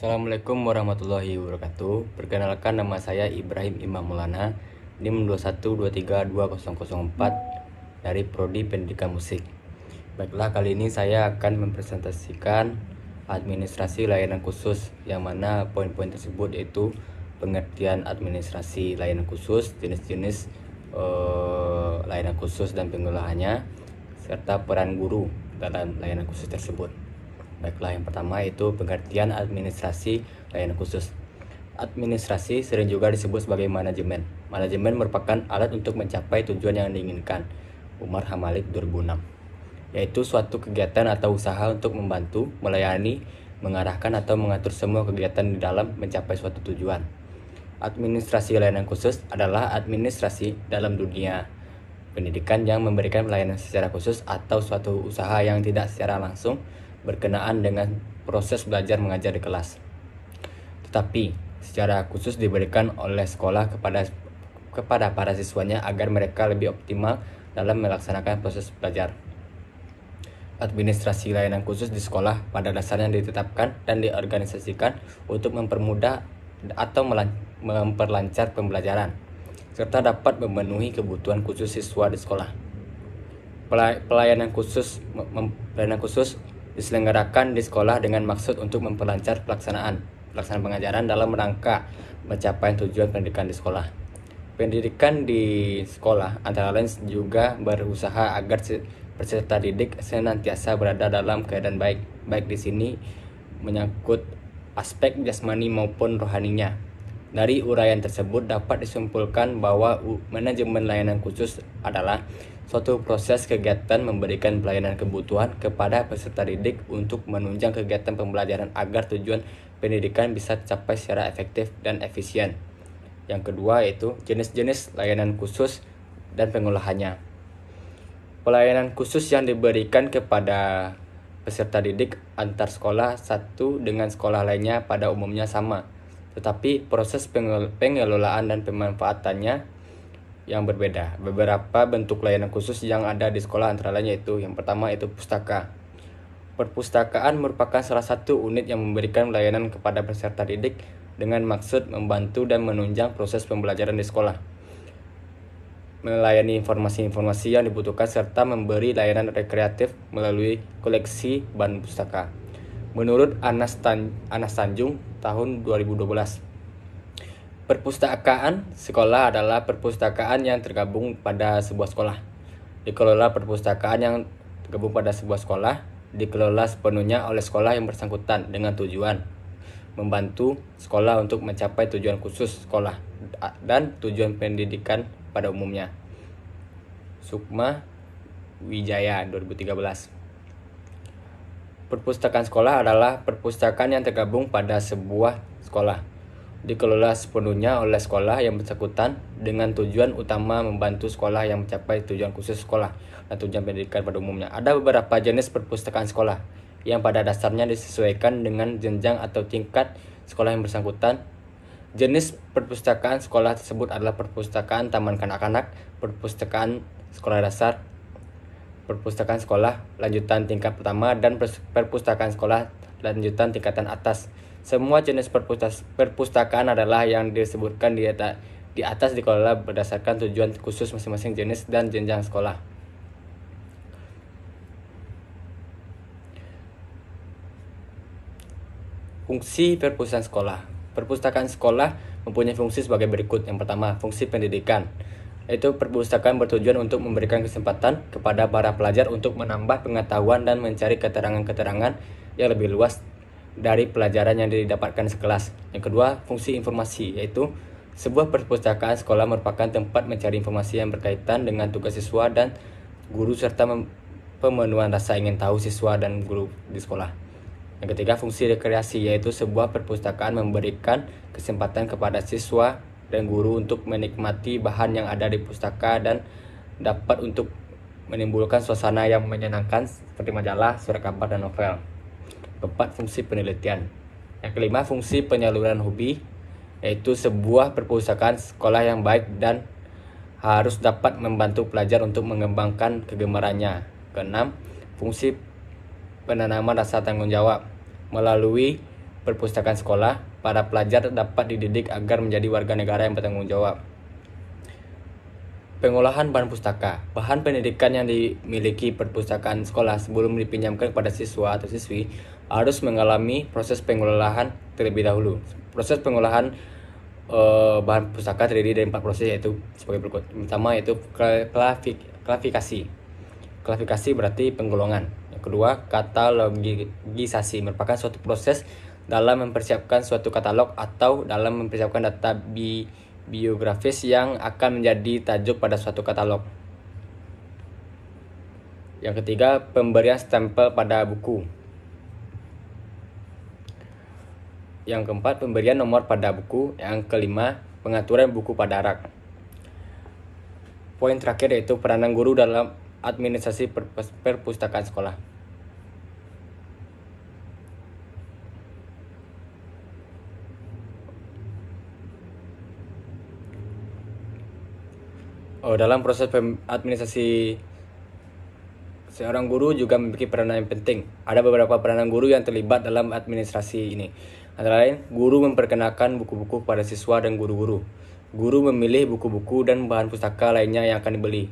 Assalamualaikum warahmatullahi wabarakatuh. Perkenalkan, nama saya Ibrahim Imam Maulana, NIM 212322004 dari Prodi Pendidikan Musik. Baiklah, kali ini saya akan mempresentasikan administrasi layanan khusus, yang mana poin-poin tersebut yaitu pengertian administrasi layanan khusus, jenis-jenis layanan khusus dan pengolahannya, serta peran guru dalam layanan khusus tersebut. Baiklah, yang pertama yaitu pengertian administrasi layanan khusus. Administrasi sering juga disebut sebagai manajemen. Manajemen merupakan alat untuk mencapai tujuan yang diinginkan. Umar Hamalik 2006. Yaitu suatu kegiatan atau usaha untuk membantu, melayani, mengarahkan atau mengatur semua kegiatan di dalam mencapai suatu tujuan. Administrasi layanan khusus adalah administrasi dalam dunia pendidikan yang memberikan pelayanan secara khusus atau suatu usaha yang tidak secara langsung berkenaan dengan proses belajar mengajar di kelas, tetapi secara khusus diberikan oleh sekolah kepada para siswanya agar mereka lebih optimal dalam melaksanakan proses belajar. Administrasi layanan khusus di sekolah pada dasarnya ditetapkan dan diorganisasikan untuk mempermudah atau memperlancar pembelajaran, serta dapat memenuhi kebutuhan khusus siswa di sekolah. Pelayanan khusus diselenggarakan di sekolah dengan maksud untuk memperlancar pelaksanaan pengajaran dalam rangka mencapai tujuan pendidikan di sekolah. Pendidikan di sekolah antara lain juga berusaha agar peserta didik senantiasa berada dalam keadaan baik di sini menyangkut aspek jasmani maupun rohaninya. Dari uraian tersebut dapat disimpulkan bahwa manajemen layanan khusus adalah suatu proses kegiatan memberikan pelayanan kebutuhan kepada peserta didik untuk menunjang kegiatan pembelajaran agar tujuan pendidikan bisa tercapai secara efektif dan efisien. Yang kedua yaitu jenis-jenis layanan khusus dan pengolahannya. Pelayanan khusus yang diberikan kepada peserta didik antar sekolah satu dengan sekolah lainnya pada umumnya sama, tetapi proses pengelolaan dan pemanfaatannya yang berbeda. Beberapa bentuk layanan khusus yang ada di sekolah antara lain yaitu yang pertama yaitu pustaka. Perpustakaan merupakan salah satu unit yang memberikan pelayanan kepada peserta didik dengan maksud membantu dan menunjang proses pembelajaran di sekolah, melayani informasi-informasi yang dibutuhkan serta memberi layanan rekreatif melalui koleksi bahan pustaka. Menurut Anas Tanjung tahun 2012, perpustakaan sekolah adalah perpustakaan yang tergabung pada sebuah sekolah. Dikelola perpustakaan yang tergabung pada sebuah sekolah dikelola sepenuhnya oleh sekolah yang bersangkutan dengan tujuan membantu sekolah untuk mencapai tujuan khusus sekolah dan tujuan pendidikan pada umumnya. Sukma Wijaya 2013. Perpustakaan sekolah adalah perpustakaan yang tergabung pada sebuah sekolah, dikelola sepenuhnya oleh sekolah yang bersangkutan dengan tujuan utama membantu sekolah yang mencapai tujuan khusus sekolah dan tujuan pendidikan pada umumnya. Ada beberapa jenis perpustakaan sekolah yang pada dasarnya disesuaikan dengan jenjang atau tingkat sekolah yang bersangkutan. Jenis perpustakaan sekolah tersebut adalah perpustakaan taman kanak-kanak, perpustakaan sekolah dasar, perpustakaan sekolah lanjutan tingkat pertama, dan perpustakaan sekolah lanjutan tingkatan atas. Semua jenis perpustakaan adalah yang disebutkan di atas dikelola berdasarkan tujuan khusus masing-masing jenis dan jenjang sekolah. Fungsi perpustakaan sekolah. Perpustakaan sekolah mempunyai fungsi sebagai berikut. Yang pertama, fungsi pendidikan, yaitu perpustakaan bertujuan untuk memberikan kesempatan kepada para pelajar untuk menambah pengetahuan dan mencari keterangan-keterangan yang lebih luas dari pelajaran yang didapatkan sekelas. Yang kedua, fungsi informasi, yaitu sebuah perpustakaan sekolah merupakan tempat mencari informasi yang berkaitan dengan tugas siswa dan guru serta pemenuhan rasa ingin tahu siswa dan guru di sekolah. Yang ketiga, fungsi rekreasi, yaitu sebuah perpustakaan memberikan kesempatan kepada siswa dan guru untuk menikmati bahan yang ada di pustaka dan dapat untuk menimbulkan suasana yang menyenangkan seperti majalah, surat kabar, dan novel. Keempat, fungsi penelitian. Yang kelima, fungsi penyaluran hobi, yaitu sebuah perpustakaan sekolah yang baik dan harus dapat membantu pelajar untuk mengembangkan kegemarannya. Keenam, fungsi penanaman rasa tanggung jawab melalui perpustakaan sekolah, para pelajar dapat dididik agar menjadi warga negara yang bertanggung jawab. Pengolahan bahan pustaka. Bahan pendidikan yang dimiliki perpustakaan sekolah sebelum dipinjamkan kepada siswa atau siswi harus mengalami proses pengolahan terlebih dahulu. Proses pengolahan bahan pustaka terdiri dari 4 proses, yaitu sebagai berikut. Pertama yaitu klasifikasi. Klasifikasi berarti penggolongan. Yang kedua, katalogisasi, merupakan suatu proses dalam mempersiapkan suatu katalog atau dalam mempersiapkan data biografis yang akan menjadi tajuk pada suatu katalog. Yang ketiga, pemberian stempel pada buku. Yang keempat, pemberian nomor pada buku. Yang kelima, pengaturan buku pada rak. Poin terakhir yaitu peranan guru dalam administrasi perpustakaan sekolah. Dalam proses administrasi, seorang guru juga memiliki peranan yang penting. Ada beberapa peranan guru yang terlibat dalam administrasi ini. Antara lain, guru memperkenalkan buku-buku kepada siswa dan guru-guru. Guru memilih buku-buku dan bahan pustaka lainnya yang akan dibeli.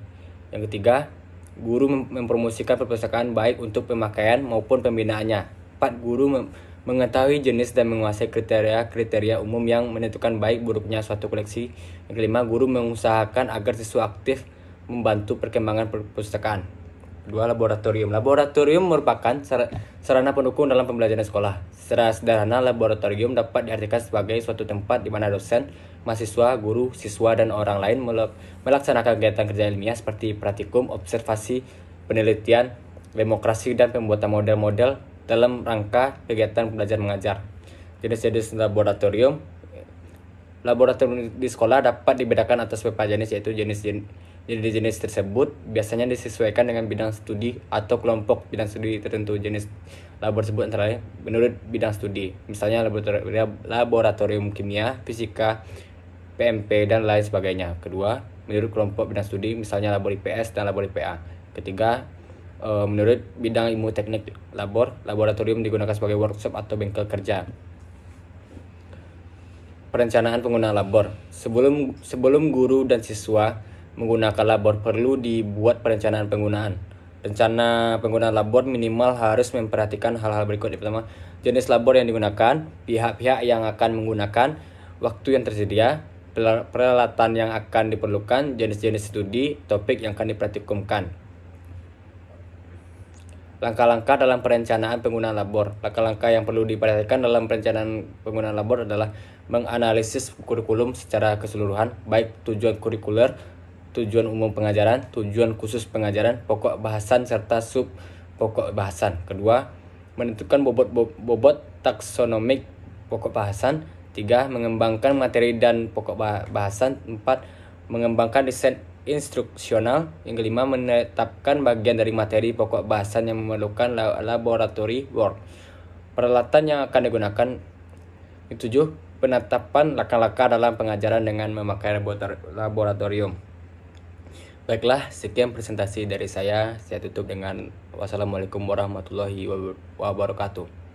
Yang ketiga, guru mempromosikan perpustakaan baik untuk pemakaian maupun pembinaannya. 4. Guru mengetahui jenis dan menguasai kriteria umum yang menentukan baik buruknya suatu koleksi. Yang kelima, guru mengusahakan agar siswa aktif membantu perkembangan perpustakaan. Kedua, laboratorium. Laboratorium merupakan sarana pendukung dalam pembelajaran sekolah. Secara sederhana, laboratorium dapat diartikan sebagai suatu tempat di mana dosen, mahasiswa, guru, siswa, dan orang lain melaksanakan kegiatan kerja ilmiah seperti praktikum, observasi, penelitian, demokrasi, dan pembuatan model-model dalam rangka kegiatan belajar mengajar. Jenis-jenis laboratorium di sekolah dapat dibedakan atas beberapa jenis, yaitu jenis tersebut biasanya disesuaikan dengan bidang studi atau kelompok bidang studi tertentu. Jenis labor tersebut antara lain menurut bidang studi, misalnya laboratorium kimia, fisika, PMP, dan lain sebagainya. Kedua, menurut kelompok bidang studi, misalnya labor IPS dan labor IPA. Ketiga, menurut bidang ilmu teknik laboratorium digunakan sebagai workshop atau bengkel kerja. Perencanaan penggunaan labor. Sebelum guru dan siswa menggunakan labor, perlu dibuat perencanaan penggunaan. Rencana penggunaan labor minimal harus memperhatikan hal-hal berikut. Yang pertama, jenis labor yang digunakan, pihak-pihak yang akan menggunakan, waktu yang tersedia, peralatan yang akan diperlukan, jenis-jenis studi, topik yang akan dipraktikumkan. Langkah-langkah dalam perencanaan penggunaan labor. Langkah-langkah yang perlu diperhatikan dalam perencanaan penggunaan labor adalah menganalisis kurikulum secara keseluruhan, baik tujuan kurikuler, tujuan umum pengajaran, tujuan khusus pengajaran, pokok bahasan, serta sub pokok bahasan. Kedua, menentukan bobot taksonomik pokok bahasan. 3. Mengembangkan materi dan pokok bahasan. 4. Mengembangkan desain instruksional. Yang kelima, menetapkan bagian dari materi pokok bahasan yang memerlukan laboratory work. Peralatan yang akan digunakan. Yang 7. Penetapan langkah-langkah dalam pengajaran dengan memakai laboratorium. Baiklah, sekian presentasi dari saya. Saya tutup dengan wassalamualaikum warahmatullahi wabarakatuh.